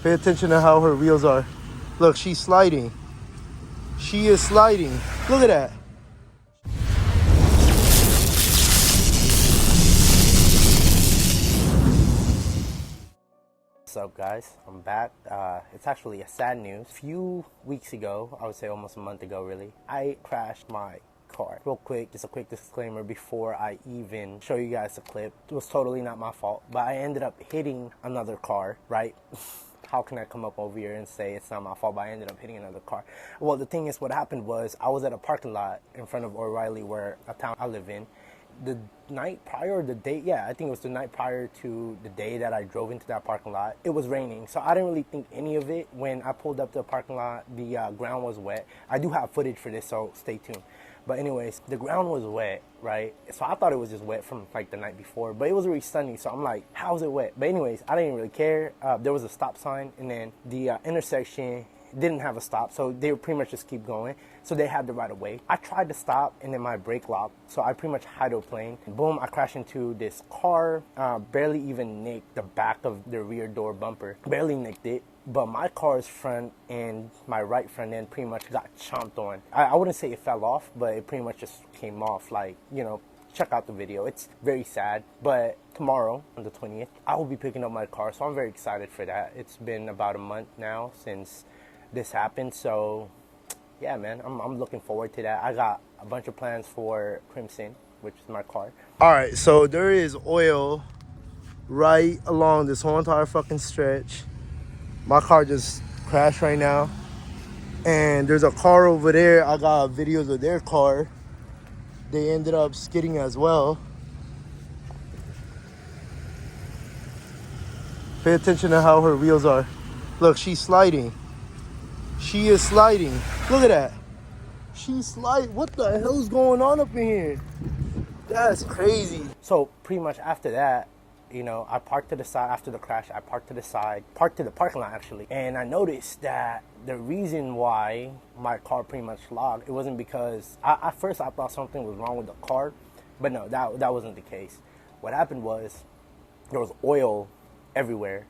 Pay attention to how her wheels are. Look, she's sliding. She is sliding. Look at that. What's up, guys? I'm back. It's actually a sad news. A few weeks ago, I would say almost a month ago really, I crashed my car. Real quick, just a quick disclaimer before I even show you guys the clip. It was totally not my fault, but I ended up hitting another car, right? How can I come up over here and say it's not my fault, but I ended up hitting another car? Well, the thing is, what happened was I was at a parking lot in front of O'Reilly, where a town I live in. The night prior, I think it was the night prior to the day that I drove into that parking lot, it was raining. So I didn't really think any of it. When I pulled up to the parking lot, the ground was wet. I do have footage for this, so stay tuned. But anyways, the ground was wet, right? So I thought it was just wet from like the night before, but it was really sunny. So I'm like, how is it wet? But anyways, I didn't really care. There was a stop sign, and then the intersection didn't have a stop, so they would pretty much just keep going. So they had the right of way. I tried to stop, and then my brake locked, so I pretty much hydroplaned. Boom, I crashed into this car, barely even nicked the back of the rear door bumper. Barely nicked it, but my car's front and my right front end pretty much got chomped on. I wouldn't say it fell off, but it pretty much just came off. Like, you know, check out the video. It's very sad. But tomorrow, on the 20th, I will be picking up my car, so I'm very excited for that. It's been about a month now since this happened, so yeah, man, I'm looking forward to that. I got a bunch of plans for Crimson, which is my car. All right, so there is oil right along this whole entire fucking stretch. My car just crashed right now, and there's a car over there. I got videos of their car. They ended up skidding as well. Pay attention to how her wheels are. Look, she's sliding. She is sliding. Look at that. She's sliding. What the hell's going on up in here? That's crazy. So pretty much after that, you know, I parked to the side after the crash. I parked to the side, parked to the parking lot actually. And I noticed that the reason why my car pretty much locked, it wasn't because, at first I thought something was wrong with the car, but no, that wasn't the case. What happened was there was oil everywhere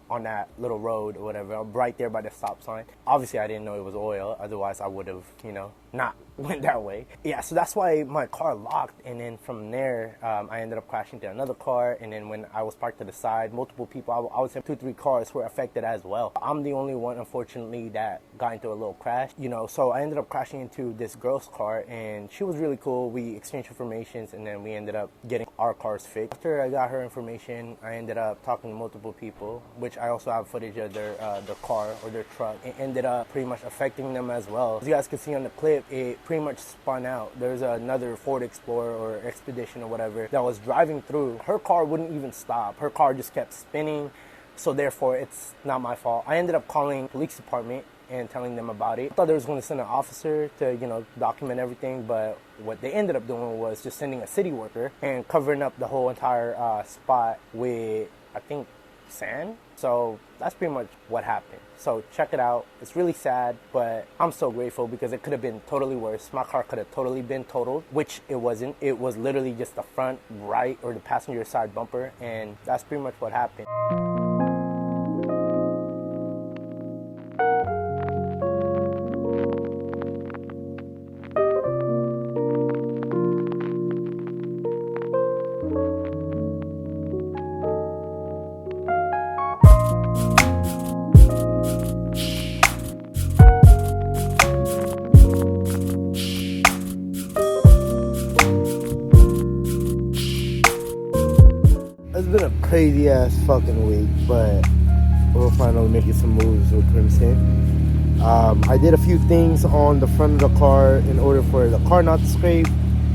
on that little road or whatever, right there by the stop sign. Obviously, I didn't know it was oil. Otherwise, I would have, you know, not went that way. Yeah, so that's why my car locked. And then from there, I ended up crashing into another car. And then when I was parked to the side, multiple people, I would say 2-3 cars were affected as well. I'm the only one, unfortunately, that got into a little crash, you know. So I ended up crashing into this girl's car, and she was really cool. We exchanged information, and then we ended up getting our cars fixed. After I got her information, I ended up talking to multiple people, which I also have footage of their car or their truck. It ended up pretty much affecting them as well. As you guys can see on the clip, it pretty much spun out. There's another Ford Explorer or Expedition or whatever that was driving through. Her car wouldn't even stop. Her car just kept spinning. So therefore, it's not my fault. I ended up calling the police department and telling them about it. I thought they was going to send an officer to, you know, document everything, but what they ended up doing was just sending a city worker and covering up the whole entire spot with, I think, sand. So that's pretty much what happened. So check it out. It's really sad, but I'm so grateful because it could have been totally worse. My car could have totally been totaled, which it wasn't. It was literally just the front right or the passenger side bumper, and that's pretty much what happened. It's been a crazy ass fucking week, but we're finally making some moves with Crimson. I did a few things on the front of the car in order for the car not to scrape.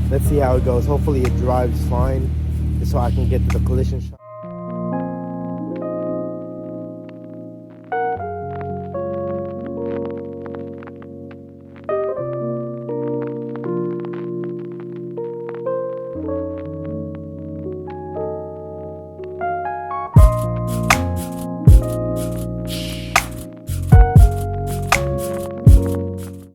Let's see how it goes. Hopefully it drives fine, just so I can get to the collision shop.